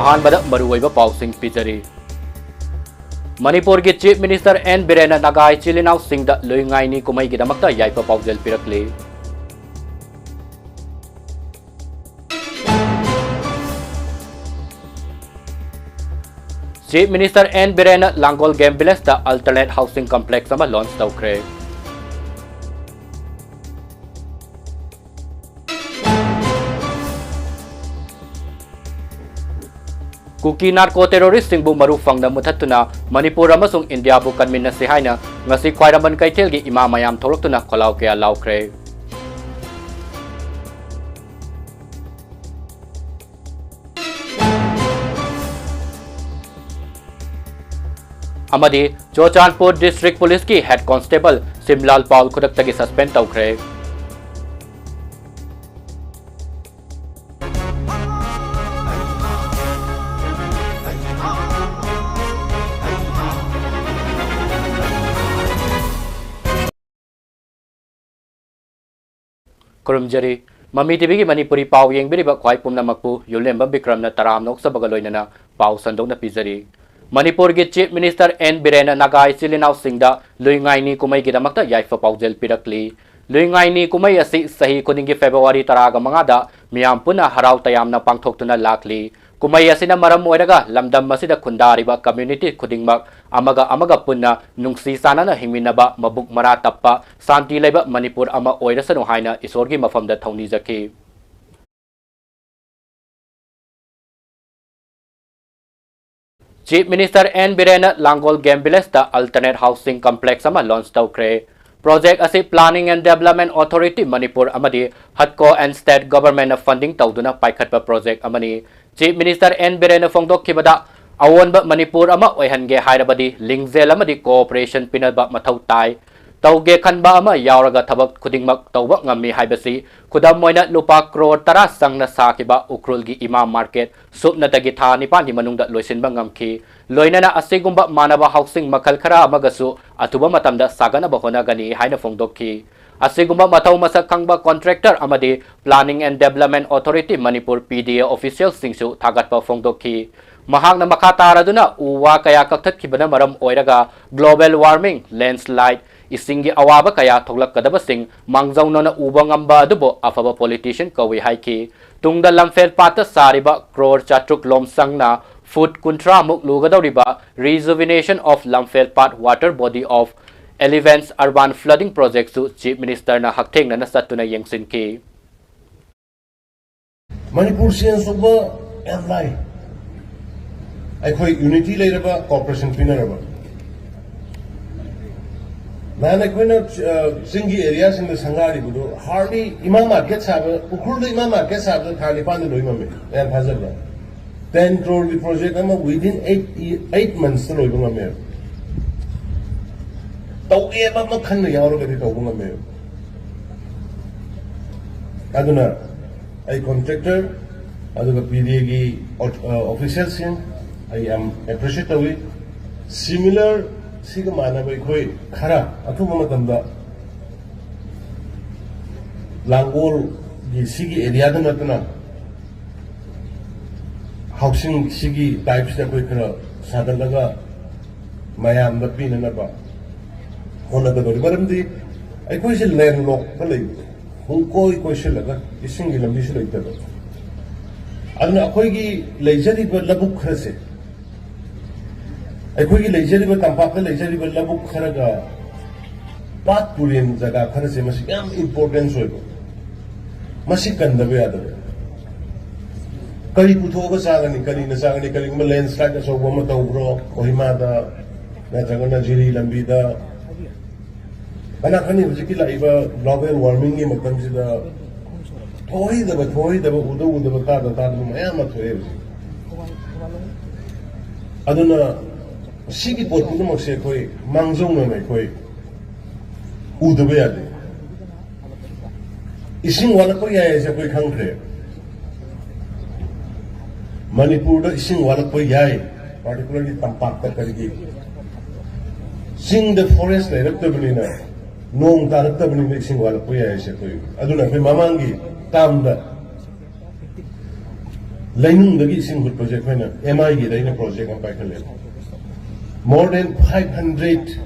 अहानबद मरुओइब पाउसिंग पिजरी मणिपुर की chief minister N Biren नागाई चिलिनाउ सिंह लुइंगाइनी कुमई की दमकता याइप पाउजेल पिरकले chief minister N Biren Langol game village the alternate housing complex अमा लॉन्च तौखरे कुकी नार्को टेरोरिस्ट सिंबु मरु फंगना मुथतुना मणिपुर अमसुंग इंडिया बु कन्मिनसे हाइना ngasi ख्वाइरामन कैथेल की इमा मयाम थोरक्तुना खोलाव कया लाउखरे अमदी चोचानपुर डिस्ट्रिक्ट पुलिस की हेड कांस्टेबल सिमलाल पाल खुदक्तगी सस्पेंड तौखरे खुरुमजरी ममी टीवी की मणिपुरी पाव येंबिरिबा ख्वाइ पुमनमकपु युलेंबा बिक्रमना तराम नोक्सबगा लोइनना पाव संदोकना पिजरी मणिपुर की चीफ मिनिस्टर एन बिरेन नागाई चिलिनाउ सिंह लुइंगाइनी कुमई की दमकता याइफ पाउजेल पिरकली लुइंगाइनी कुमई असि सही खुदिंगी फेब्रुवारी 15 मियाम पुना हराव तयामना पांगथोक्तुना लाखली कुमई असिना मरम ओइरगा लमदम मसिदा खुंदारिबा कम्युनिटी खुदिंगमक अमगा पुन्ना नुंगसी सानाना हिंमिनबा मबुक मरा तप्पा शांति लेबा मणिपुर अमा ओइरसनु हाइना ईश्वरगी मफमदा थौनीजखी chief minister N Biren Langol game village the alternate housing complex अमा लॉन्च तौखरे प्रोजेक्ट असी planning and development authority Manipur अमदी हटको एंड स्टेट गवर्नमेंट फंडिंग तौदुना पाइखटपा प्रोजेक्ट अमनी चीफ मिनिस्टर एन बिरेन फोंदोखिबदा अवोनबा मणिपुर अमा ओइहनगे हाइरबदी लिंगजेल अमदी कोऑपरेशन पिनबा मथौ ताई तौगे खनबा अमा यावरगा थबक खुदिंगमक तौबा ngami हाइबसी खुदम मोइना लुपा करोड़ 10 संगना साकिबा उक्रुल की इमा मार्केट सुपनतगी था निपान की मनुंगदा लोइसिनबा ngamki लोइनना असिगुंबा मानवा हाउसिंग मखल खरा अमगसु अथुबा मतमदा सागनबा होनागनी हाइना फोंदोखी असिगुंबा मथौ मसक खंगबा कॉन्ट्रैक्टर अमदी planning and development authority Manipur PDA official सिंगसु थागतपा फोंदोखी महांगना मखा तारादुना उवा कया कक्थखिबना मरम ओइरगा ग्लोबल वार्मिंग लैंडस्लाइड इसिंगी अवाब कया थोलकदबसिंग मांगजौनना उबा ngamba अदुबो अफबा पॉलिटिशियन कवि हाइकी तुंगदा लमफेल पात सारिबा क्रोर चाट्रुक लोमसंगना फुट कुंट्रा मुक लुगदौरिबा रिजुविनेशन ऑफ लमफेल पाट वाटर बॉडी ऑफ एलिवेंट्स अर्बन फ्लडिंग प्रोजेक्ट सु चीफ मिनिस्टर ना हक्थेंगना सत्तुना यंगसिनकी मणिपुर सियन सुबा एमलाई अखोई यूनिटी लेरबा कोऑपरेशन पिनरबा नाना कोइना सिंगी एरिया सिंग संगारी बुदो हार्डली इमा मार्केट साब उखुरद इमा मार्केट साब थाली पान लोइ ममे एन फाजबा 10 crore की प्रोजेक्ट अमा विदिन 8 months तो लोइ ममे तौगे बम खन यावरो गदि तौबो ममे अदुना आई कॉन्ट्रैक्टर अदुगा पीडीए की ऑफिशियल सिंग आई एम एप्रिशिएट तवी सिमिलर सिगा मानबा खोई खरा अथुबा मतमदा लांगोल की सिगी एरिया द नतना हाउसिंग सिगी टाइप्स दा कोई खरा सादलगा मयाम द पिननबा होनदा दोरि मरमदी आई कोई से लैंड लॉक का ले कोई से लगा इसिंग लंबी से लेता अदना कोई की लेजरी ब लबुक खरसे अखोई लेजरी तंपाक लेजरी लबुक खरगा पात पुरेन जगह खरसे मसी याम इंपोर्टेंस होइबो मसी कंदबे यादबे करी पुथोगा सागनी करी न सागनी करी म लैंडस्लाइड असो वम तौब्रो कोहिमा दा नजगना जिरी लंबी दा बना खनी हुजिकी लाइबा ग्लोबल वार्मिंग की मतम सिदा थोड़ी दब उदो ता मयाम थोए अदुना सिगी पोट पुनमसे कोई मांगजौना नै कोई उदबे यादे इसिंग वालको याय से कोई खंगख्रे मणिपुर द इसिंग वालको याय पार्टिकुलरली तंपाक त करगी सिंग द फॉरेस्ट लेरक्तबनिना नोंग तारक्तबनिना इसिंग वालको याय से कोई अदुना कोई मामांगी तामदा Lainung ising hut project na MI gi daina project ang paikale. More than 500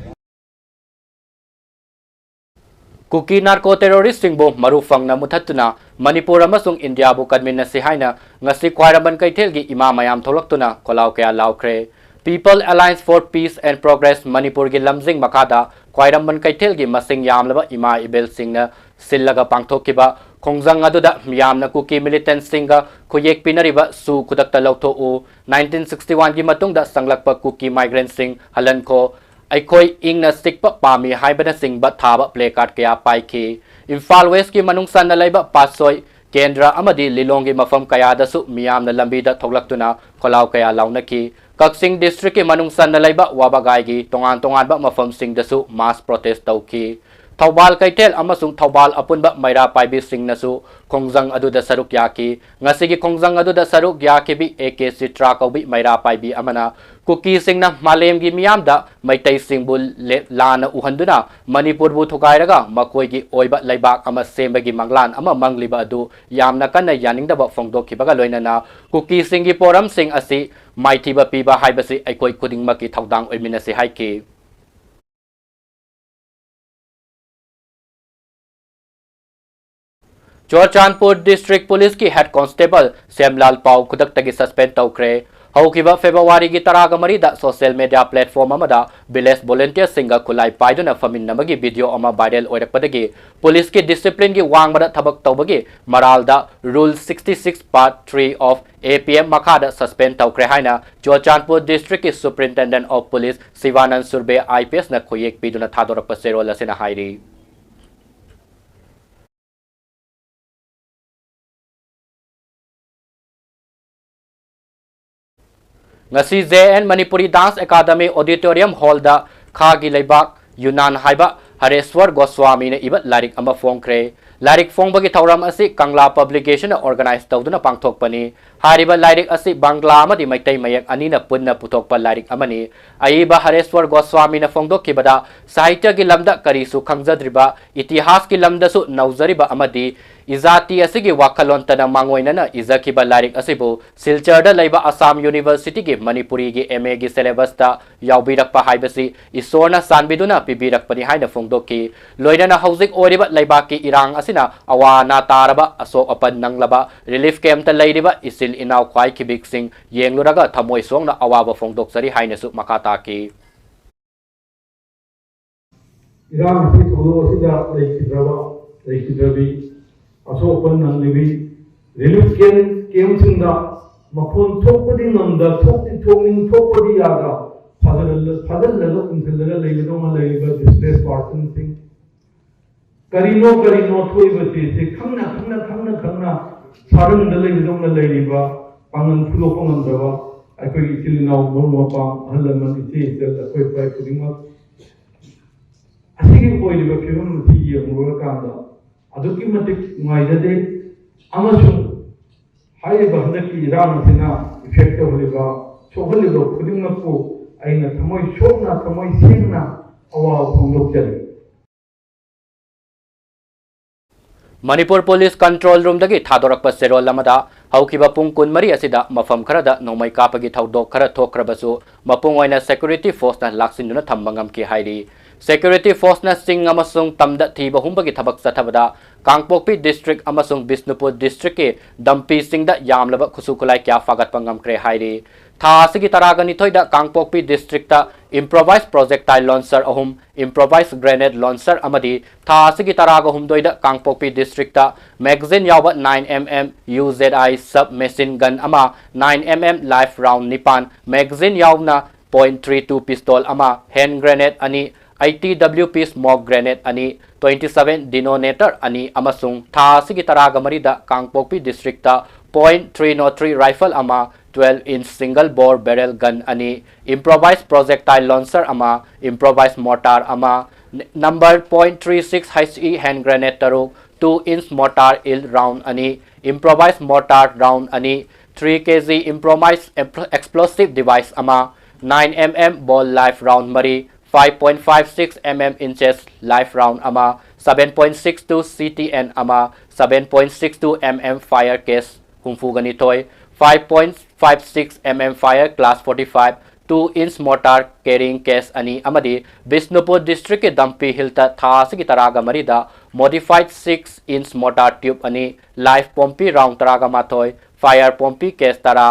Kuki narco terrorist singbo marufang na muthatuna Manipur amasung India bu kadmin na si haina ngasi khwairaban kaithel gi ima mayam tholaktuna kolau kaya laukre People Alliance for Peace and Progress Manipur gi lamjing makada khwairaban kaithel gi masing yamlaba ima ibel singna sillaga pangthokiba khongjang aduda miyamna kuki militant singa khuyek pinariba su khudakta lauto u 1961 gi matungda sanglakpa kuki migrant sing halanko Aikoi ingna sikpa pami haibana singba thaba placard kaya paiki Imphal West ki manungsan na laiba Pasoi Kendra amadi Lilongi mafam kaya dasu miyam na lambida thoglaktuna kolaw kaya lawnaki Kaksing district ki manungsan na laiba Wabagay gi tongan ba mafam sing dasu mass protest tawki Thawbal kaitel amasung thawbal apunba mayra paibi sing nasu khongjang aduda saruk yaki ngasigi khongjang aduda saruk yaki bi AK Sitra kaubi mayra paibi amana kuki sing na malem gi miyamda maitai singbul lana uhanduna Manipur bu thugairaga makoi gi oiba laibak ama sembagi manglan ama mangliba adu yamna kanna yaningda ba phongdok kibaga loinana kuki singi poram sing asi maithiba piba haibasi aikoi kudingmaki thaudang oiminasi haiki Churchandpur District Police ki Head Constable Semlal Pau kudak tagi suspend tawkre haukiba February gi taraga marida social media platform amada Biles volunteer singa kulai paiduna famin namagi video ama viral oirakpadagi police ki discipline gi wangbada thabak tawbagi maralda rule 66 part 3 of APM makada suspend tawkre haina Churchandpur District ki Superintendent of Police Sivanand Surbe IPS na khoyek piduna thadorak pasero lasina hairi ngasi JN Manipuri Dance Academy Auditorium Hall da khagi leibak Yunan haiba Hareswar Goswami ne ibat larik ama fongkre larik fongbagi thauram asi Kangla Publication na organize tawduna pangthokpani hariba larik asi Bangla amadi maitai mayak anina punna puthokpa larik amani aiba Hareswar Goswami na fongdokkibada sahitya gi lamda karisu khangjadriba itihas ki lamda su nauzariba amadi Izati asigi wakalonta na mangoina na izakiba larik asibu Silcharda laiba Assam University gi Manipuri gi MA gi syllabus ta yaubirakpa haibasi isorna sanbiduna pibirakpani haina fongdoki loina na hauzik oriba laiba ki irang asina awana taraba asok apan nanglaba relief camp ta leiriba isil inaw kwai kibik sing yengluraga thamoi songna awaba fongdoksari haina su makata ki irang si tholo sida leikidrabi asopun nanglibi relief camp singda mapun thokpadi namda thokning thokpadi yaga phadal unthilala leilodoma leiba displaced person sing karino thoibasi se khangna sarangda leilodoma leiba pangan phulok ngamdaba akoi itilinaw mormapa halaman ite itel akoi pai pudingma asigi oiliba phibam thi yengura kanda aduki matik ngaidade amasung haiba handaki irang sina effect holiba choholiba khudingmakku aina thamoi shokna thamoi sengna awa phongdokjari Manipur Police Control Room dagi thadorakpa serol lamada haukiba pung kunmari asida mafam kharada nomai kapagi thaudok khara thokrabasu mapung oina security force na laksinduna thambangam ki hairi Security Force na sing amasung tamda thiba humbagi thabak sathabada Kangpokpi District amasung Bisnupur District ke dampi singda yamlaba khusukulai kya fagat pangam kre hairi tha sigi taragani thoida Kangpokpi District ta improvised projectile launcher ahum improvised grenade launcher amadi tha sigi taraga humdoida Kangpokpi District ta magazine yawa 9mm UZI sub machine gun ama 9mm live round nipan magazine yawna .32 pistol ama hand grenade ani ITWP smoke grenade ani 27 detonator ani amasung tha sigi taraga marida Kangpokpi District ta .303 rifle ama 12-inch single bore barrel gun ani improvised projectile launcher ama improvised mortar ama number .36 HE hand grenade taruk 2-inch mortar il round ani improvised mortar round ani 3 kg improvised explosive device ama 9mm ball live round mari 5.56 mm inches live round ama 7.62 CTN ama 7.62 mm fire case humfu ganitoy 5.56 mm fire class 45 2-inch mortar carrying case ani amadi Bisnupur district ke Dampi Hilta thasi ki taraga marida modified 6-inch mortar tube ani live pompi round taraga mathoy fire pompi case tara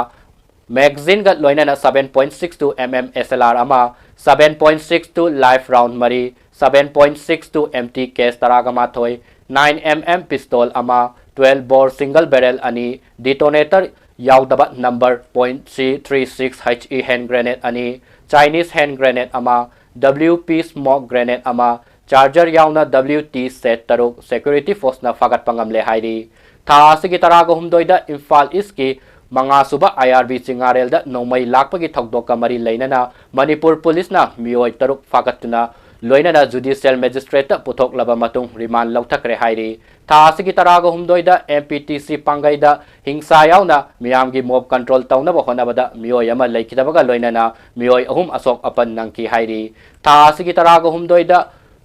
magazine gat loina na 7.62 mm SLR ama 7.62 live round mari 7.62 empty case taraga mathoy 9 mm pistol ama 12 bore single barrel ani detonator yaudaba number .336 HE hand grenade ani Chinese hand grenade ama WP smoke grenade ama charger yauna WT set taruk security force na fagat pangamle hairi tha sigi taraga humdoida Imphal East ki mga suba IRB singarel da nomay lakpagi thokdok kamari lainana Manipur police na miyoy taruk fagatuna loinana judicial magistrate puthok laba matung remand lauthakre hairi tha sigi taraga humdoida MPTC pangaida hingsa yauna miyamgi mob control tauna ba honabada miyoy ama laikidabaga loinana miyoy ahum asok apan nangki hairi tha sigi taraga humdoida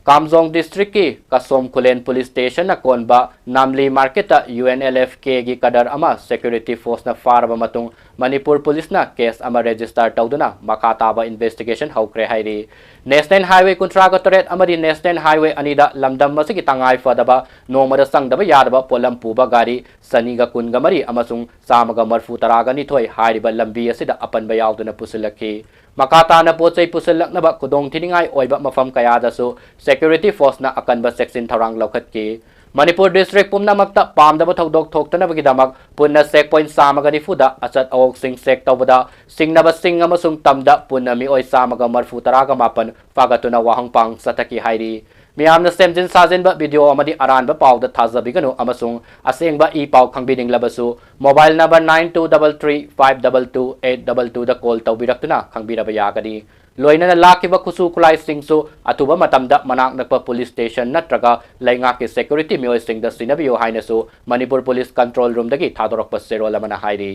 Kamjong district ki Kasom Kulen police station na konba Namli market UNLFK gi kadar ama security force na farba matung Manipur police na case ama register tawduna makataba investigation haukre hairi National Highway Contractorate amadi National Highway anida lamdam masigi tangai fadaba nomada sangdaba yadaba polam puba gari saniga kunga mari amasung samaga marfu taraga nithoi hairiba lambi asida apanba yawduna pusilaki Makata na po say pusilak na ba kudong tiningai oiba mafam kaya dasu security force na akan ba section tharang laukat ki Manipur district pumna magta pamda ba thogdok thokta na bagidamak punna sek point samaga ni fuda asat awok sing sek tawbada sing na ba sing amasung tamda punna mi oi samaga marfu taraga mapan fagatuna wahang pang sataki hairi Miyamna semjin sajin ba video amadi aran ba pau da thaza biganu amasung aseng ba I pau khangbiding labasu mobile number 9233522822 da call tawbiraktuna khangbiraba yagadi loina na lakiba kusu kulai singsu atuba matamda manak nakpa police station natraga lainga ke security mioy sing da sinabiyo hainasu Manipur police control room dagi thadorok pa zero lamana hairi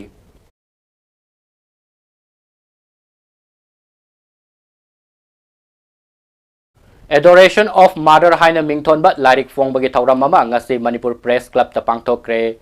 Adoration of Mother Haina Mingthon ba Larik Fong bagi thauram mama ngasi Manipur Press Club ta pangthokre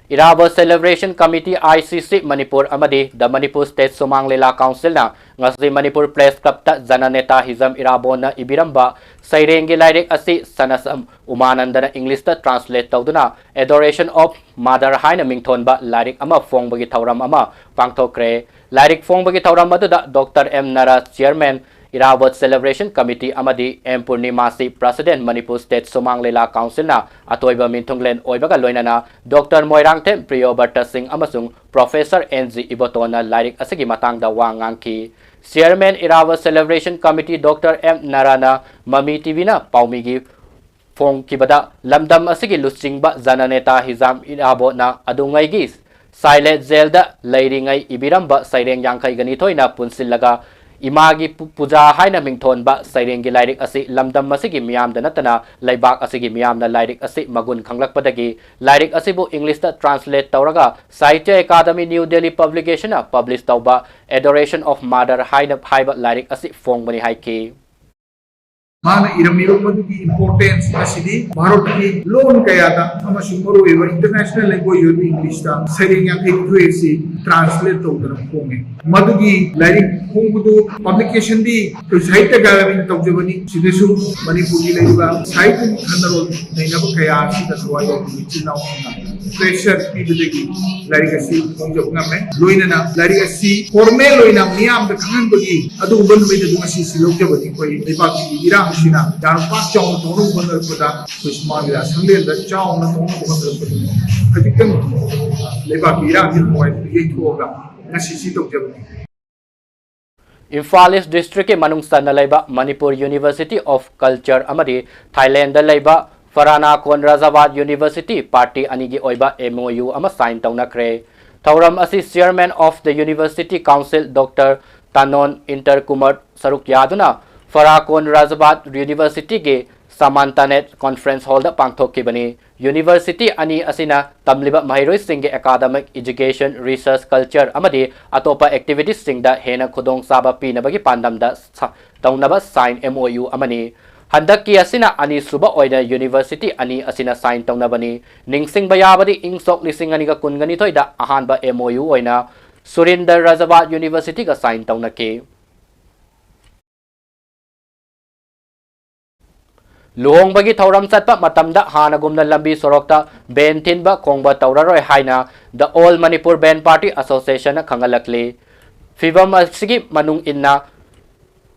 Iraba Celebration Committee ICC Manipur amadi the Manipur State Sumang Lila Council na ngasi Manipur Press Club ta Jananeta Hizam Irabo na ibiramba Sairengi Larik asi sanasam umananda na English ta translate tawduna Adoration of Mother Haina Mingthon ba Larik ama Fong bagi thauram ama pangthokre Larik Fong bagi thauram madu da Dr. M Nara Chairman Irawat Celebration Committee amadi M Purnimasi President Manipur State Sumang Lila Council na atoiba minthunglen oibaga loinana Dr. Moirang Them Priyobarta Singh amasung Professor NG Ibotona Larik asigi matang da wangangki Chairman Irawat Celebration Committee Dr. M Narana Mami TV na paumigi Fong kibada lamdam asigi lusingba zananeta hizam irabo na adungai gis Silent Zelda Lairingai Ibiramba Saireng Yangkai ganitoy na punsilaga Imagi puja haina mingthon ba sairengi lairik asi lamdam masigi miyam da natana laibak asigi miyam na lairik asi magun khanglakpadagi lairik asibu English ta translate tawraga Sahitya Academy New Delhi publication na publish tawba Adoration of Mother haina haiba lairik asi fong bani haiki Mana iramiyo madugi importance asidi Bharat ki loan kaya da amasung marueba international language yu English ta sairing yang kai si translate tawdana fonge madugi lairik fongudu publication di to Sahitya Academy tawjabani sidesu Manipur gi laiba Sahitya khanaro nainaba kaya si da swaya chinaw pressure pibudegi lairik asi fongjabna me loina na lairik asi formal loina miyam da khangan bagi adu ban me da ngasi silogjabani koi laiba ki ira Shina, dan pas jauh turun benar pada Kusmagila, sambil dah jauh nak turun benar pada. Ketika lepas bira kita mulai itu orang nasi situ jauh. Imphal East District ke manungsa na laiba Manipur University of Culture amadi Thailand da laiba Farana Konrazabad University Party anigi oiba MOU ama sign tawna kre Thauram asi Chairman of the University Council Dr. Tanon Interkumar Saruk Yaduna Farakon Razabad University ke Samantanet Conference Hall da pangthok ki bani University ani asina tamliba mahiroi sing ge academic education research culture amadi atopa activities sing da hena khudong saba pi na bagi pandam da taunaba sign MOU amani हंदकी असिना अनि सुबा ओइना university अनि असिना sign तौनबनी निंगसिंग बयाबदी इंगसोक लिसिंग अनिगा कुनगनी थोइदा अहानबा एमओयू ओइना सुरेंद्र राजाबाद यूनिवर्सिटी का साइन तौनके लुहोंगबगी थौरम चटपा मतमदा हानगुमना लंबी सोरोक्ता बेन थिनबा खोंगबा तौररोय हाइना द ऑल मणिपुर बेन पार्टी एसोसिएशन खंगलकले फिवम असगी मनुंग इन्ना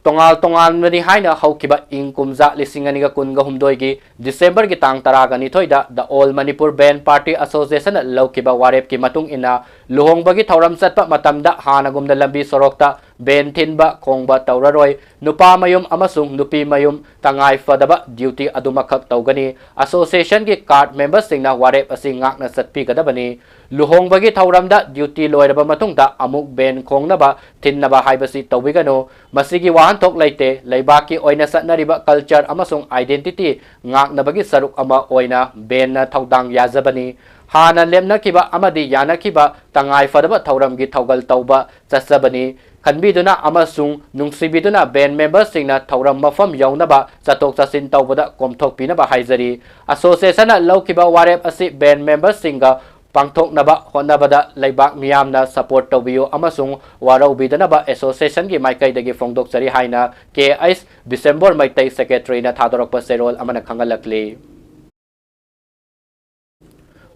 तोंगाल तोंगाल मनी हाइना हौकिबा इंग कुमजा लिसिंग अनिगा कुनगा हुमदोइगी दिसंबर की तांग तरागनी थोइदा द ऑल मणिपुर बेन पार्टी एसोसिएशन लौकिबा वारेप की मतुंग इन्ना लुहोंगबगी थौरम चटपा मतमदा हानगुमना लंबी सोरोक्ता बेन थिनबा खोंगबा तौररोय नुपा मयुम अमसुंग नुपी मयुम तंगाई फदबा ड्यूटी अदुमखक तौगनी एसोसिएशन की कार्ड मेंबर्स सिंगना वारेप असि ngakna satpigadabani luhongbagi thauramda duty loiraba matungda amuk ben khongnaba thinnaba haibasi tawigano masigi wahan thok leite leibaki oina satnariba culture amasung identity ngaknabagi saruk ama oina ben na thaudang yazabani hana lemna kiba amadi yana kiba tangai fadaba thauramgi thaugal tauba chasabani खनबीदुना अमसुंग नुंगसिबीदुना बेन members सिंगना थौरम मफम यौनबा चतोक चसिन तौबदा कोमथोकपीनबा हाइजरी एसोसिएशन लौकिबा वारेप असि बेन मेंबर्स सिंगा पांथोकनबा होनबदा लेबाक मियामना सपोर्ट तौबियो अमसुंग वारौबीदनबा एसोसिएशन की माइकैदगी फोंदोकचरी हाइना केएस डिसेंबर मैतै सेक्रेटरी ना थादोरकपा सेरोल अमना खंगलकली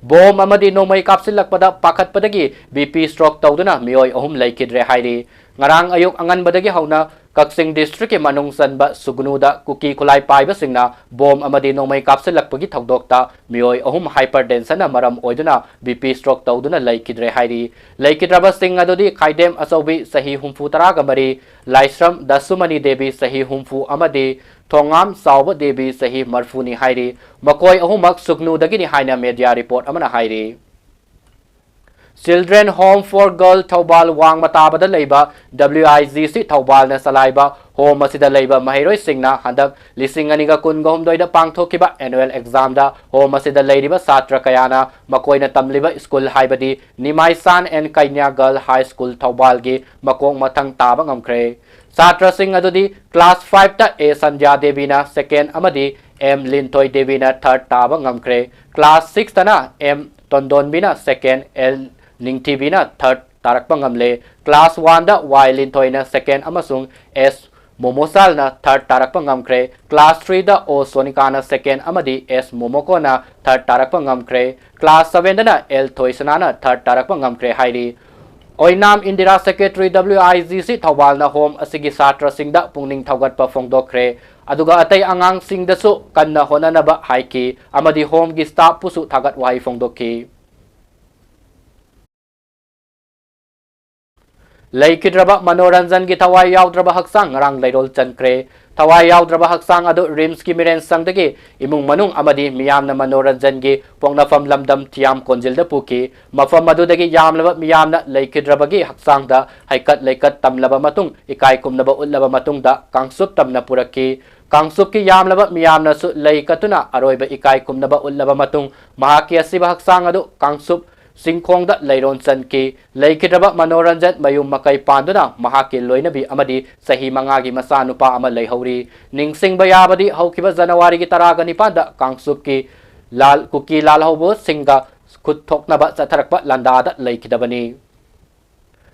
बोम अमदी नोमई कापसिलकपदा पाखतपदगी बीपी स्ट्रोक तौदुना मियोय अहुम लैखिद्रे हाइरी ngarang ayuk anganbadagi hauna Kaksing district ke manung sanba sugunuda kuki kulai paiba singna bom amadi nomai kapsilakpagi thokdokta mioi ahum hypertension na maram oiduna BP stroke tawduna laikidre hairi laikidraba sing adodi khaidem asobi sahi humfu taraga mari laisram dasumani devi sahi humfu amadi thongam sawba devi sahi marfuni hairi makoi ahumak sugnudagi ni haina media report amana hairi Children Home for Girl Thobal Wang Matabada Leiba WIGC Thobal na salaiba home asida leiba mahiroi singna handak lising aniga kun gom doida pangthokiba annual exam da home asida leiriba satra kayana makoina tamliba school haibadi Nimai San and Kainya Girl High School Thobal gi makong mathang taba ngamkre satra sing adudi class 5 ta A Sanja Devi na second amadi M Lintoy Devi na third taba ngamkre class 6 ta na M Tondon bina second L Ningtibi na third tarak pangamle class 1 da Y Lintoy na second amasung S Momosal na third tarak pangamkre class 3 da O Sonika na second amadi S Momoko na third tarak pangamkre class 7 da na L Thoisana na third tarak pangamkre hairi Oinam Indira Secretary WIGC Thobal na home asigi satra singda pungning thaugat pa phongdokre aduga atay angang singdasu kanna honanaba haiki amadi home gi staff pusu thagat wahi phongdokki Laikidraba manoranjan gi thawai yaudraba haksang rang lairol chankre thawai yaudraba haksang adu rims ki miren sangdagi imung manung amadi miyamna manoranjan gi pongnafam lamdam thiam konjilda puki mafam adudagi yamlaba miyamna laikidraba gi haksang da haikat laikat tamlaba matung ikai kumnaba ullaba matung da kangsup tamna puraki kangsup ki yamlaba miyamna su laikatuna aroiba ikai kumnaba ullaba matung mahaki asiba haksang adu kangsup Singkong da Lairon San ki Laikidraba Manoranjan Mayum Makai Panduna Mahaki Loinabi Amadi Sahi Mangagi Masanupa Ama Laihauri Ning Sing Bayabadi Haukiba Janawari ki Taraga ni Panda Kangsup ki Lal Kuki Lalhobo Singa Kuthoknaba Satarakba Landada Laikidabani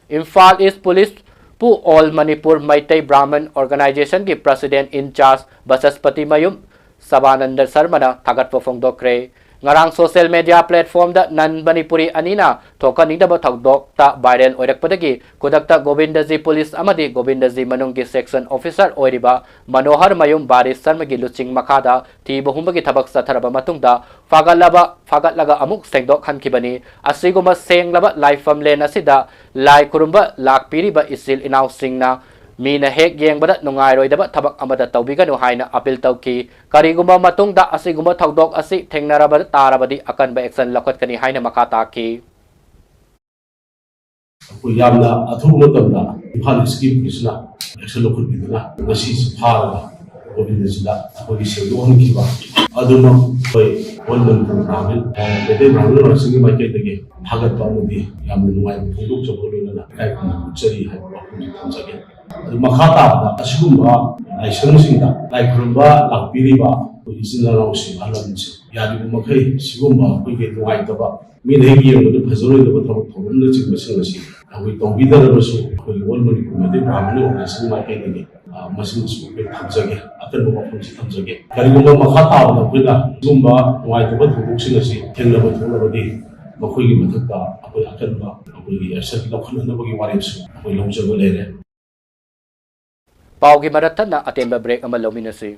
Imphal East Police Pu All Manipur Maitai Brahman Organization ki President in charge Basaspati Mayum Sabananda Sarmana Thagat Phongdokre ngarang social media platform da nan Manipuri anina thokani da thokdok ta viral oirakpadagi kudakta Govindaji police amadi Govindaji manunggi section officer oiriba Manohar Mayum Baris Sarma gi luching makada ti bohumbagi thabak satharaba matungda fagatlaga amuk sengdok khankibani asiguma senglaba life family asida lai kurumba lakpiriba isil inaw singna Mina hek yeng bada nungai roi daba thabak amada tawbiganu haina apil tawki kariguma matungda asiguma thawdok asi thengnaraba tarabadi akan ba action lakot kani haina makata ki yamna athu matamda Imphal scheme prisna action lokut biduna ngasi phara Govindaji hori sedo kiba aduma koi wonman ramen lede brahman rasingi maike dege thagat pamudi yamna nungai phungduk chobolo na kai chari hai bakuni thamjage मखा ताबदा असिगुम्बा लाइसंसिंदा लाइखुरुम्बा लाक्पिरिबा इचिनानाउसिं अहलमसिं यारिबो मखै सिगुम्बा अखोइगे नुवाइतबा मीनहेगी यंगदो फजरोइदबा थबक थोरमना चिंबसिं असि अखोइ तौबिदरबसु अखोइ all Manipur मदे ब्राह्मण organisation माइकेदगे मसिंसु अखोइ थमजगे अकनबो मफमसि थमजगे करिगुम्बा मखा ताबदा अखोइना सिगुम्बा नुवाइतबा थोरमसिं असि थेंनबो थोरबदि मखोइगी मथक्ता अखोइ अकनबा अखोइगी action लौखननबगी वारेमसु अखोइ लौजबो लेरे पाव की मदद ना अतेंबा ब्रेक अमा लौमिनसी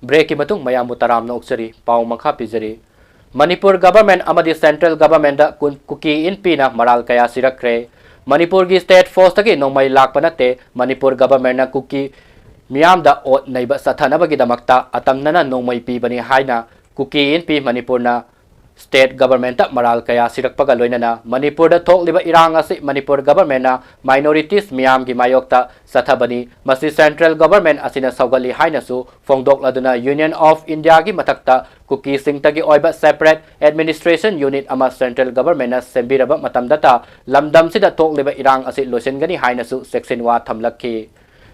ब्रेक की मतुंग मयामु तराम नोक्सरी पाव मखा पिजरी मणिपुर गवर्नमेंट अमदी सेंट्रल गवर्नमेंट कुकी इन पीना मराल कया सिरक्रे मणिपुर की स्टेट फोर्स तकी नोमई लाकप नते मणिपुर गवर्नमेंट कुकी मियाम दा ओट नैब सथनबगी दमक्ता अतंगनना नोमई पीबनी हाइना कुकी इन पी मणिपुर ना स्टेट गवर्नमेंट मराल कया सिरक्पगा लोइनना मणिपुर थोकलिबा इरांग असि मणिपुर गवर्नमेंट माइनॉरिटीज मियाम की मायोक्ता सथबनी मसी सेंट्रल गवर्नमेंट असिना सौगली हाइनसु फोंदोकलदुना यूनियन ऑफ इंडिया की मथक्ता कुकी सिंगतगी ओइबा सेपरेट एडमिनिस्ट्रेशन यूनिट अमा सेंट्रल गवर्नमेंट सेंबिरबा मतमदता लमदम सिदा थोकलिबा इरांग असि लोसेनगनी हाइनसु सेक्शन वा थमलखी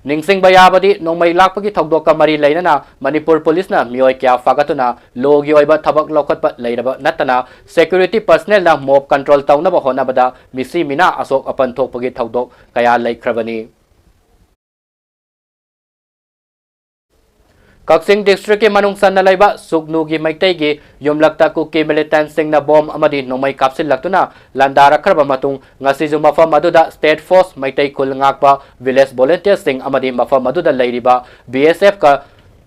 निंगसिंग बयाबदी नोमई लापगी थौदोक मरी लेना मणिपुर पुलिस ना मियोय क्या फागतुना लोगी ओइबा थबक लौखतप लेरबा नतना सिक्योरिटी पर्सनल ना मोब कंट्रोल तौनबा होनबदा मिसी मिना अशोक अपन थोपगी थौदोक कया लेख्रबनी कक्सिंग डिस्ट्रिक्ट के मनुंग सन्ना लेबा सुगनु की मैतै की युमलक्ता कुकी मिलिटेंट सिंह ना बॉम्ब अमदी नोमई कापसिलक्तुना लंदारखरबा मतुंग ngasiju mafam aduda state force Meitei खुल ngakpa village volunteer Singh अमदी मफम अदुदा लेरिबा BSF का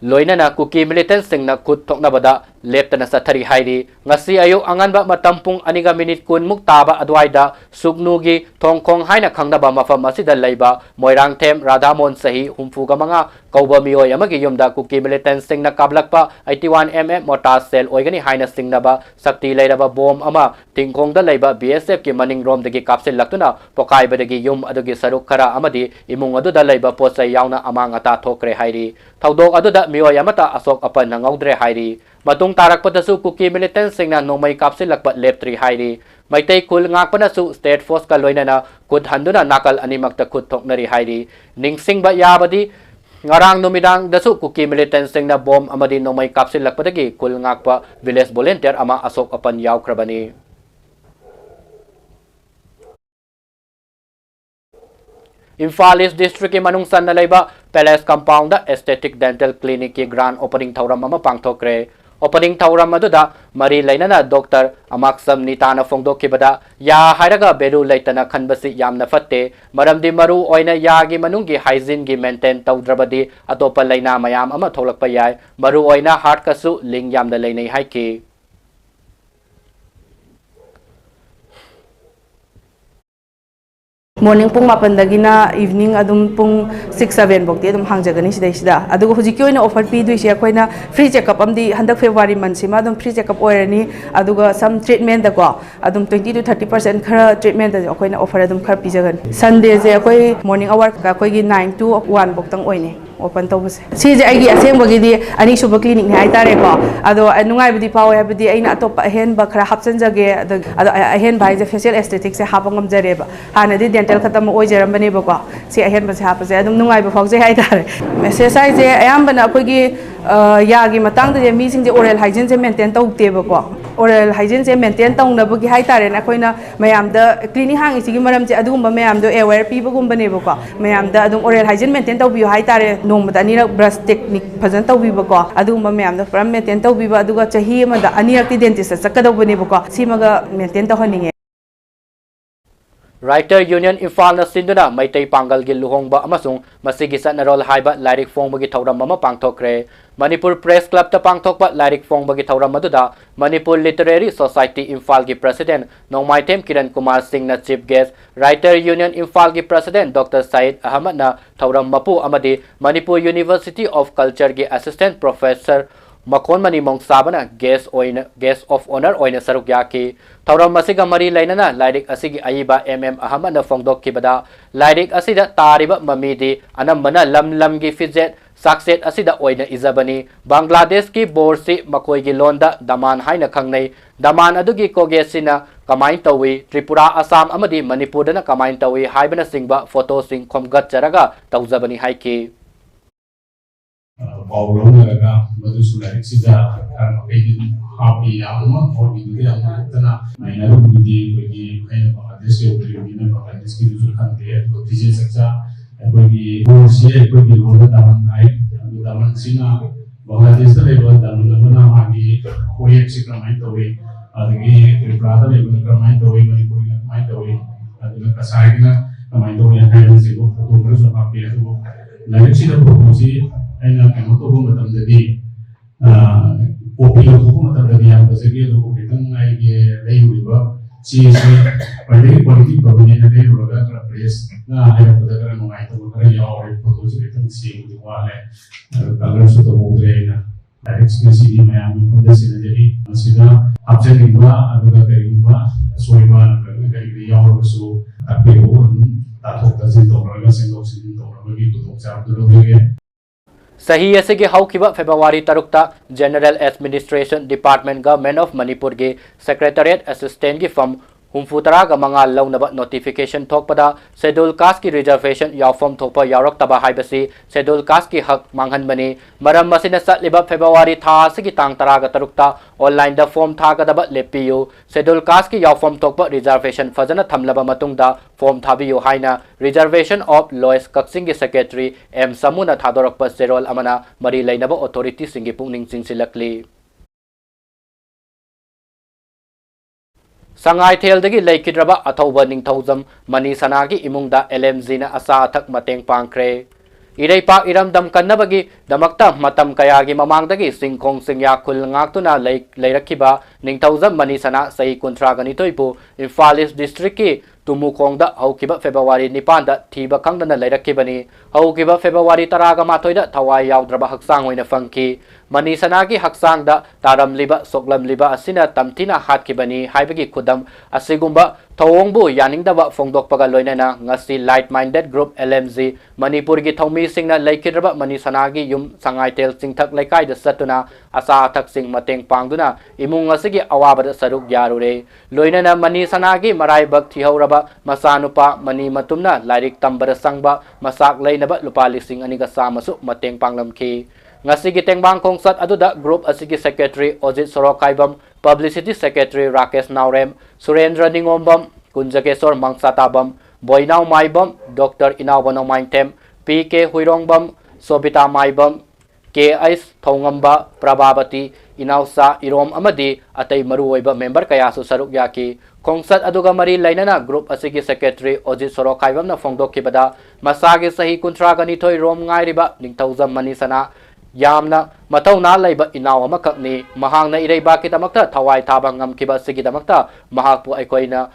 लोइनना कुकी मिलिटेंट सिंह ना खुद थोकनबदा लेप्तना सथरी हाइरी ngasi ayu anganba matam pung aniga minute kun muk taba adwaida sugnugi thongkhong haina khangnaba mafam asida leiba moirang them radhamon sahi humfuga manga kauba mioi amagi yumda kuki militant sing na kablakpa 81mm mortar cell oigani haina singnaba sakti leiraba bom ama tingkhong da leiba BSF ki maning rom dagi kapsil laktuna pokai badagi yum adugi saruk khara amadi imung adu da leiba posai yauna amang ata thokre hairi thaudok adu da mioi amata asok apan nangaudre hairi matung tarak patasu kuki militant sing na nomai kapsil lakpa leptri hairi maitai kul ngakpana su state force ka loinana khud handuna nakal animakta khud thoknari hairi ningsing ba yabadi ngarang numidang dasu kuki militant sing na bom amadi nomai kapsil lakpadagi kul ngakpa village volunteer ama asok apan yawkrabani Imphal East District के मनुंग सन्ना लेबा palace compound aesthetic dental clinic की grand opening थौरम अमा पांगथोक्रे opening थौरम अदुदा मरी लेनना doctor अमाक्सम नीताना फोंदोखिबदा या हाइरगा बेरु लेतना खनबसि यामना फत्ते मरमदि मरु ओइना Yagi मनुंगी hygiene की maintain तौद्रबदि अतोपा लेना मयाम अमा थोलकपा याय मरु ओइना हार्ट कसु लिंग यामना लेनै हाइकी Morning pung mapandagina evening adum pung 6-7 bokti adum hangjagani sida adugo hujiki oina offer pi duise akoina free checkup amdi handak February month sima adum free checkup oirani aduga some treatment da ko adum 20 to 30% khara treatment da akoina offer adum khar pijagan Sunday je akoi morning hour ka koi gi 9 to 1 boktang oine open tawbase si je agi asengbagi di ani suba clinic ni haitare ko ado nungai budi pawe habdi aina atop hen ba khara hapsan jage ado hen bai je facial aesthetic se hapangam jareba hana di dental khatam oijaram bane ba ko si hen ba se hapase adum nungai ba fogje haitare message ai je ayam bana koi gi yagi matang de mi sing je oral hygiene je maintain tawte ba ko oral hygiene je maintain tawna bagi haitare na koina mayam da clinic hang isi gi maram je adum ba mayam do aware pi ba gum bane ba ko mayam da adum oral hygiene maintain tawbi haitare nongmata anirak brush technique fajan tawbiba ko adugumba mayam da from maintain tawbiba aduga chahi ama da anirak ti dentist sakadawbani ba ko simaga maintain tawhaninge Writer Union Imphal na sinduna Maitai Pangal gi luhongba amasung masigi sanarol haiba lairik fongbagi thauram ama pangthokre Manipur Press Club ta pangthokba lairik fongbagi thauram aduda Manipur Literary Society Imphal gi President Nongmaitem Kiran Kumar Singh na Chief Guest Writer Union Imphal gi President Dr. Said Ahmad na thauram mapu amadi Manipur University of Culture gi Assistant Professor Makon Mani Mong Sabana guest of honor oina saruk yaki thauram masiga mari lainana lairik asigi aiba Ahmad na fongdok kibada lairik asida tariba mamidi anambana lam gi fizet sakset asida oina izabani Bangladesh ki borsi makoi gi londa daman haina khangnei daman adugi kogesina kamain tawi Tripura Assam amadi Manipur dana kamain tawi haibana singba photo sing khomgat charaga tawzabani haiki Paulonga Madhusulari Sida Happy Yama or India Tana Naina Budi Pagi Bangladesh Bangladesh Country Tiji Saksa Bagi Borsia Bagi Lola Daman Daman Sina Bangladesh level Daman Magi Koyak Sikramai Tawi Adagi Brother Kramai Tawi Manipuri Mai Tawi Aduna Kasagina Kamai Tawi and Happy Sigo Photographers of Happy Like Sida Proposi aina kamo to bung matam jadi popular to matam jadi yang besarnya to kita ngai ke layu riba si pada politik babnya ada roda kerapres na ada pada kerana ngai to kerana ya orang foto si kita si di wale kalau sudah mudre na direct si di mayam pada sini jadi sida absen riba ada kari riba soiba na kari ya orang su tapi orang tak tahu kasi to orang sendok sini to orang begitu to cara dulu lagi Sahi asigi haukiba February tarukta General Administration Department Government of Manipur gi Secretariat Assistant gi from Humfutara ga mga lawnaba notification thokpada schedule caste ki reservation yawfom thokpa yarok taba haibasi schedule caste ki hak manghan mani maram masina satliba February tha asigi tang tara ga tarukta online da form tha ga daba lepiyu schedule caste ki yawfom thokpa reservation fajana thamlaba matungda form thabiyu haina reservation of lowest kaksing gi secretary M Samuna thadorakpa serol amana mari lainaba authority singi pungning chingsilakli Sangai Theldagi Laikidraba Athoba Ningthauzam Mani Sanagi Imungda LMZ na asa thak mateng pangkre Iray pa iram dam kannabagi damakta matam kayagi mamangdagi singkong singya khul ngaktuna lairakiba Ningthauzam Mani Sana sahi kontra ganitoipu Imphal East District ki Tumukongda haukiba February 9 da thiba kangdana lairakibani haukiba February 10 mathoi da thawai yawdraba haksang oina fangki Mani Sanagi haksang da taramliba soklamliba asina tamthina hatkibani haibagi khudam asigumba thawongbu yaningdaba fongdokpaga loinana ngasi light minded group LMZ Manipur gi thawmi singna laikidraba Mani Sanagi yum sangai tel singthak laikai da satuna asa thak sing mateng pangduna imung asigi awabada saruk yarure loinana Mani Sanagi marai bak thihoraba masanupa Mani matumna lairik tambara sangba masak lainaba lupa lising aniga samasu mateng panglamki Ngasigi tengbang kongsat aduda group asigi secretary Ojit Sorokaibam publicity secretary Rakesh Naurem Surendra Ningombam Kunjakesor Mangsatabam Boinau Maibam Dr. Inawano Maintem PK Huirongbam Sobita Maibam KS Thongamba Prabhabati Inausa Irom Amadi atay maruoiba member kaya su saruk yaki kongsat aduga mari lainana group asigi secretary Ojit Sorokaibam na fongdok kibada masagi sahi kuntra ganitoy rom ngairiba Ningthauzam Mani Sana Yamna matawna laiba inaw amakakni mahang na irayba kitamakta thawai tabang ngam kiba sigidamakta mahakpu aykoina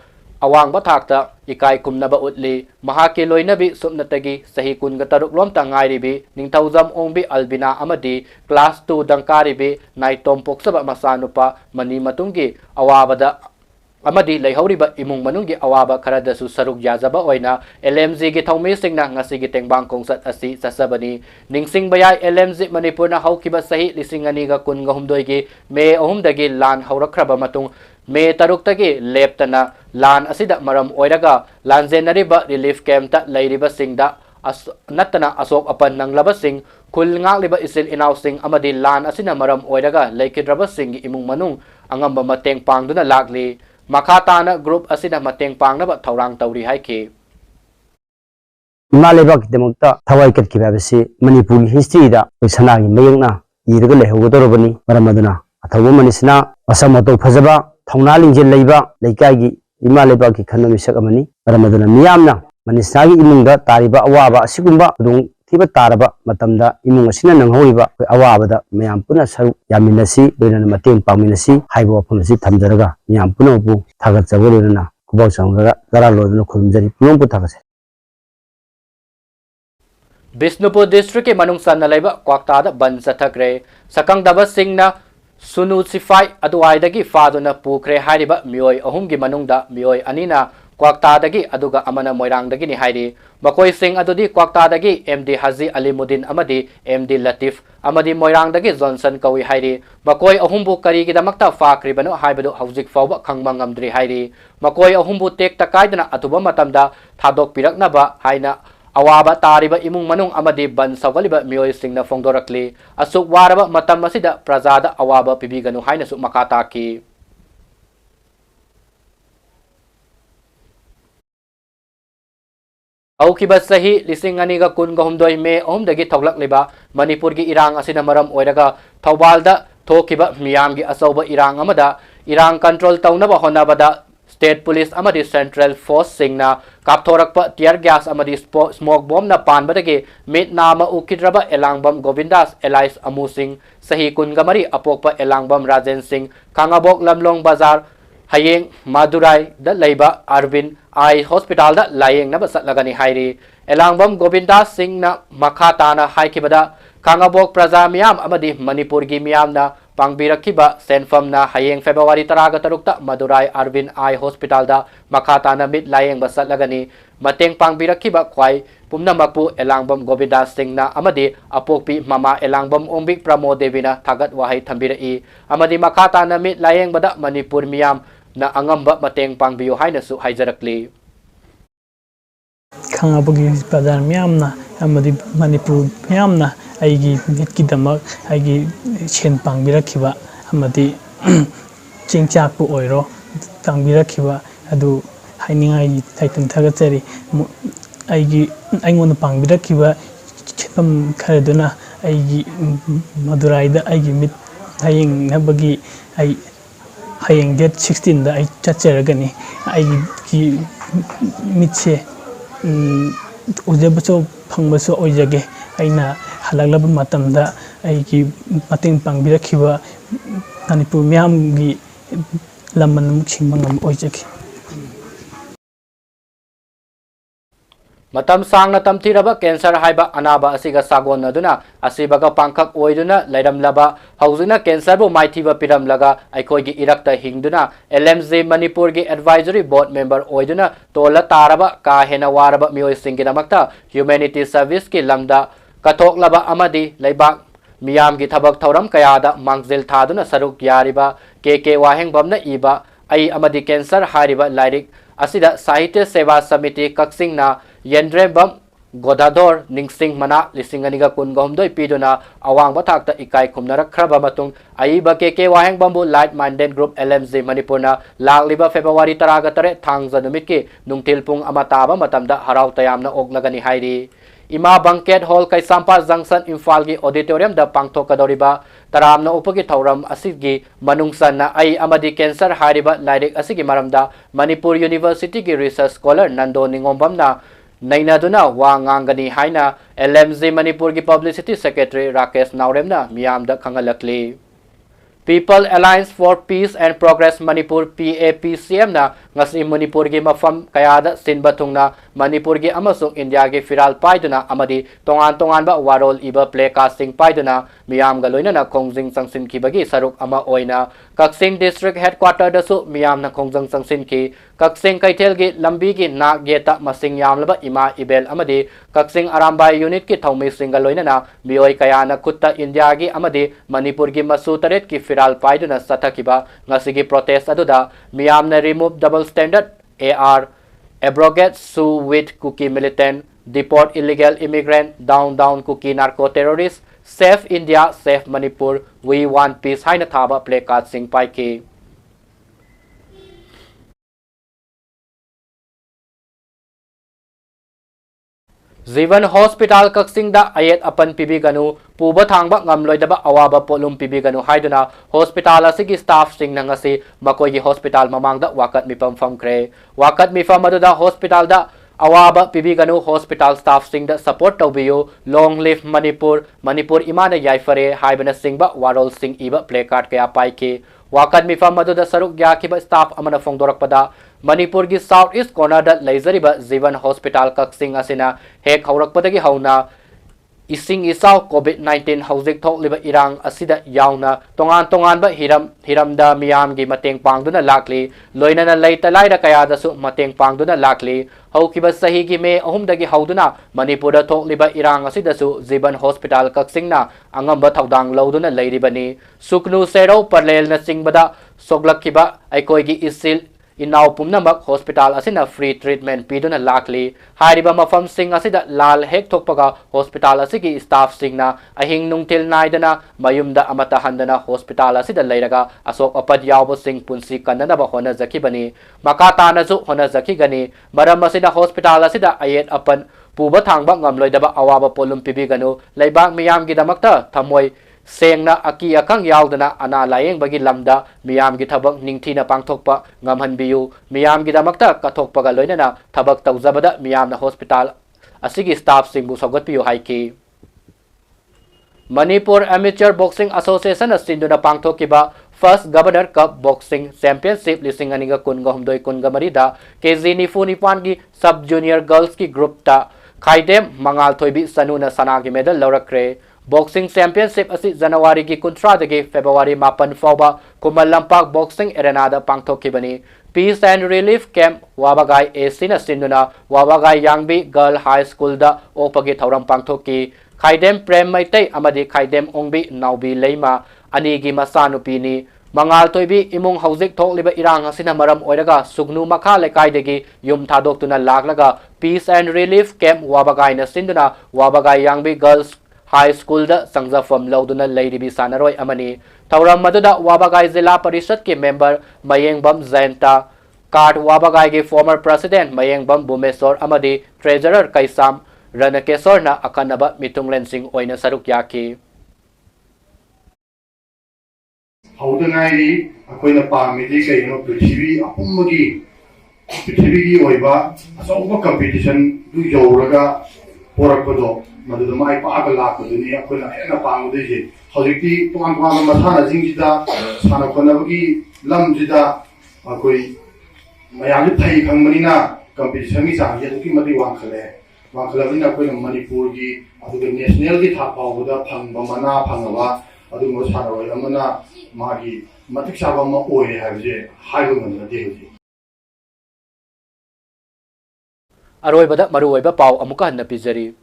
awang bathakta ikai kumnaba utli mahaki loinabi supnatagi sahi kunga taruk lom tangairibi ningthaujam ongbi albina amadi class 2 dangkaribi naitom poksaba masanupa mani matungi awabada amadi leihoriba imung manunggi awaba kharadasu saruk yajaba oina LMZ gi thongmi singna ngasi gi tengbang kongsat asi sasabani ningsing bayai LMZ Manipur na haukiba sahi lisingani ga kunga humdoi gi me ohum dagi lan haurakraba matung me taruk tagi leptana lan asida maram oiraga lanjenariba relief camp ta leiriba singda natana asok apan nanglaba sing khul ngalliba isil inaw sing amadi lan asina maram oiraga leikidraba sing imung manung angamba mateng pangduna lagli Makatana group asina mateng pangnaba thaurang tauri haiki Malebak demokta thawai kat ki babasi Manipuri history da sanagi mayangna yirga lehogodorobani maramaduna athawu manisna asamato phajaba thongna lingjel leiba leikai gi imaleba ki khanami sakamani maramaduna miyamna manisnagi imungda tariba awaba asigumba dung thiba taraba matamda imung asina nanghoriba awabada mayam puna saru yaminasi loinana mateng pangminasi haibo wafamasi thamjaraga miyam puna bu thagat jagorena kubaw sangraga dara loiduna khurumjari pulongpu thagase Bisnupur district ke manungsan na laiba kwakta da ban sathakre sakang daba singna sunu sifai aduai dagi faduna pukre hariba mioi ahum gi manungda mioi anina kwakta dagi aduga amana moirang dagi ni hairi makoi sing adudi kwakta dagi MD Haji Alimuddin amadi MD Latif amadi moirang dagi Johnson kawi hairi makoi ahumbu kari gi damakta fakri banu haibadu haujik fawba khangmangamdri hairi makoi ahumbu tek takaidana atuba matamda thadok piraknaba haina awaba tariba imung manung amadi ban sawaliba mioi singna fongdorakli asuk waraba matam masida prajada awaba pibiganu haina su makata ki Aukiba sahi lising aniga kun gahumdoi me ohumdagi thoglak liba Manipur gi irang asina maram oiraga Thaubalda thokiba miyam gi asauba irang amada irang control taunaba honabada State Police amadi Central Force singna kapthorakpa tear gas amadi smoke bomb na panbadagi mit nama ukidraba elangbam Govindas Elias Amu Singh sahi kun gamari apokpa elangbam Rajen Singh Kangabok Lamlong Bazar Hayeng Madurai da leiba Arvind Eye Hospital da layeng na basatlagani hairi elangbam Govindas Singh na makhatana haikibada Kangabok Praja miyam amadi Manipur gi miyam na pangbirakhiba senfam na hayeng February 13 Madurai Arvind Eye Hospital da makhatana mit layeng basatlagani mateng pangbirakhiba khwai pumnamakpu elangbam Govindas Singh na amadi apokpi mama elangbam Ombik Pramod Devina thagat wahai thambirai amadi makhatana mit layeng bada Manipur miyam na angamba mateng pangbiyo haina su haijarakli khangabagi bazar miyamna amadi Manipur miyamna aigi mitkidamak aigi chen pangbirakhiba amadi chingchakpu oiro pangbirakhiba adu hainingai thaitum thagachari aigi aingona pangbirakhiba chepam khareduna aigi Maduraida aigi mit hayeng nabagi ai hayeng date 16 da ai chacharagani aigi mitse ujabaso phangbaso oijage aina halaglaba matamda aigi mateng pangbirakhiba Manipur miyamgi lamman muksingmangam oijage matam sangna tamthiraba cancer haiba anaba asiga sagon aduna asibaga pangkhak oiduna leiramlaba haujina cancer bu maithiba piramlaga aikoigi irakta hingduna LMZ Manipur gi advisory board member oiduna tola taraba ka hena waraba mioi singidamakta humanity service ki lamda kathoklaba amadi leibak miyam gi thabak thauram kayada mangzil thaduna saruk yariba KK waheng bamna iba ai amadi cancer hariba lairik asida sahitya seva samiti kaksingna Yendrebam Godador Ningsing Mana Lisinganiga Kungomdoi Piduna Awang Batakta Ikai Kumnarak Kraba Matung Aiba KK Waheng Bambu Light Minded Group LMZ Manipurna Lagliba February Taragatare Thangza Numiki Nungtilpung Amataba Matamda Harau Tayamna Oglagani Hairi Ima Banquet Hall Kaisampa Junction Infalgi Auditorium da Pangthokadoriba Taramna Upagi Tauram Asigi Manungsan na Ai Amadi Cancer Hariba Lairik Asigi Maramda Manipur University ki Research Scholar Nando Ningombam na Nainaduna Wangangani Haina LMZ Manipur ki Publicity Secretary Rakesh Nauremna Miyamda Kangalakli People Alliance for Peace and Progress Manipur PAPCM na ngasi Manipur gi mafam kayada sinba thungna Manipur gi amasung India gi firal paiduna amadi tongan ba warol iba play casting paiduna miyam ga loina na kongjing sangsin ki bagi saruk ama oina Kaksing District Headquarter da su miyam na kongjing sangsin ki Kaksing Kaithel gi lambi gi na geta masing yam laba ima ibel amadi Kaksing Arambai unit ki thongmi singa loina na miyoi kayana kutta India gi amadi Manipur gi masu taret ki firal paiduna sathakiba ngasigi protest aduda miyamna remove double standard AR abrogate sue with cookie militant deport illegal immigrant down cookie narco terrorists save India save Manipur we want peace haina thaba placard sing paiki Zivan Hospital Kaksing da ayet apan pibiganu puba thangba ngamloidaba awaba polum pibiganu haiduna hospital asigi staff sing nangasi makoy hospital mamangda wakat mipam famkre wakat mifam aduda hospital da awaba pibiganu hospital staff sing da support tawbiyo long live Manipur imana yaifare haibana singba warol sing iba placard kaya paiki wakat mifam aduda saruk yakiba staff amana fongdorakpada Manipur gi South East corner da leizariba Zivan Hospital Kaksing asina hek haurakpadagi hauna ising isaw COVID-19 hauzik thokliba irang asida yauna tongan ba hiram da miyam gi mateng pangduna lakli loina na leitalai da kaya da su mateng pangduna lakli haukiba sahi gi me ahum dagi hauduna Manipur da thokliba irang asida su Zivan Hospital Kaksing na angamba thaudang lauduna leiribani suknu sero parlel na singbada soglakkiba aikoi gi isil Inaw pumnamak hospital asina free treatment piduna lakli hariba mafam sing asida lal hek thokpaga hospital asigi staff singna ahing nungtil naidana mayumda amata handana hospital asida leiraga asok apad yawbo sing punsi kanana ba hona zakibani makata nazu hona zakigani maram asida hospital asida ayet apan puba thangba ngamloidaba awaba polum pibiganu leibak miyam gidamakta thamoi Sengna aki akang yaudana ana layeng bagi lamda miyam gi thabak ningthina pangthokpa ngamhanbiyu miyam gi damakta kathokpaga loinana thabak tawjabada miyamna hospital asigi staff singbu sogatpiyu haiki Manipur Amateur Boxing Association asinduna pangthokiba First Governor Cup Boxing Championship lising aniga kunga humdoi kunga marida KG Nifu Nipan gi Sub Junior Girls ki group ta Khaidem Mangal Thoibi Sanuna Sanagi medal laurakre Boxing Championship asi January ki kuntra dagi February mapan fauba Kumal Lampak Boxing Arena da pangthokibani Peace and Relief Camp Wabagai Asina Sinduna Wabagai Yangbi Girl High School da opagi thauram pangthoki Khaidem Prem Maitai amadi Khaidem Ongbi Naubi Leima anigi masanupini Mangal Toibi imung hauzik thokliba irang asina maram oiraga sugnu makha lekai dagi yum thadoktuna laklaga Peace and Relief Camp Wabagai na sinduna Wabagai Yangbi Girls High School da sangjafam lauduna leiribi sanaroi amani thauram maduda Wabagai Zilla Parishad ke member Mayengbam Zainta Kart Wabagai ge former president Mayengbam Bumesor amadi treasurer Kaisam Ranakesor na akanaba mitunglen sing oina saruk yaki haudangai akoina pamidi kaino prithvi gi oiba asoba competition du yoraga porakpodo maduda mai pa la ko duni akoina hena pamudiji hojikti tuan masana jingjida sana konabagi lamjida akoi mayami thai khangmanina competition gi sang yeduki madi wangkhalabina akoina Manipur gi aduga national gi thapawda phangba mana phangaba aduma saroi amana magi matik saba ma oire habje haibu ngamna dehi Aroibada maruoiba pau amuka hanna pizari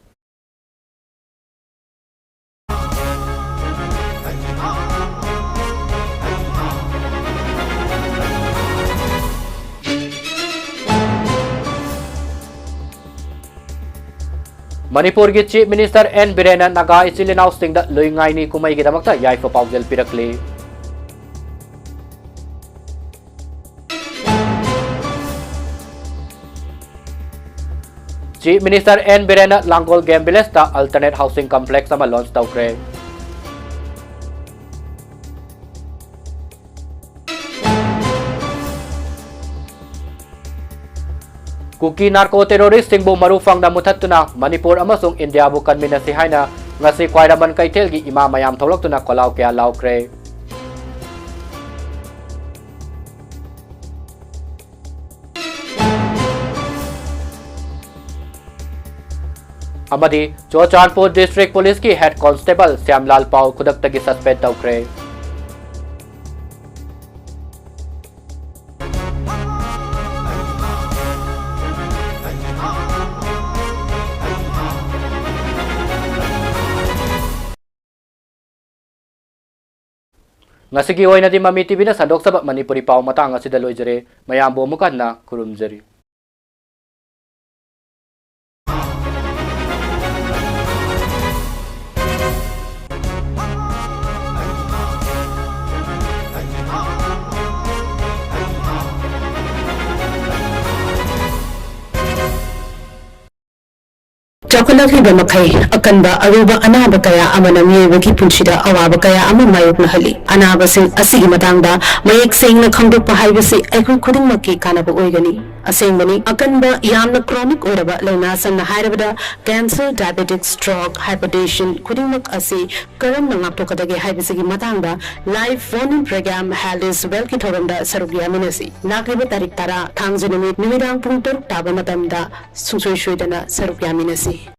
Manipur gi Chief Minister N Birena Naga isilinaw singda luingai ni kumai gi damakta yaifa paujel pirakli Chief Minister N Birena Langol Gambiles ta alternate housing complex sama launch tawkre Kuki narco terrorist singbu marufang na mutatuna Manipur amasung India bukan minasi haina ngasi kwairaman kaitel gi ima mayam tholok tuna kolaw kaya lawkre amadi Churachandpur District Police ki Head Constable Syamlal Pau Kudaktagi suspend tawkre. Ngasigi oy na di Mami TV na sandok sa Manipuri pao matang asida loijere mayambo mukan na kurumjeri. Chaukalakliba makai akanba aruba anaba kaya amana miyebagi punshida awaba kaya ama mayokna hali anaba sing asigi matangda mayek sengna khangdokpa haibasi aikoi khudingmakki kanaba oigani asengmani akanba yamna chronic oiraba laina sanna hairabada cancer diabetic stroke hypertension khudingmak asi karamna ngaptokadage haibasigi matangda live phone program halis welki thoramda sarugya minasi nakriba tarik tara thangjanami nimidang pung 3 taba matamda sungsoi shoidana sarugya minasi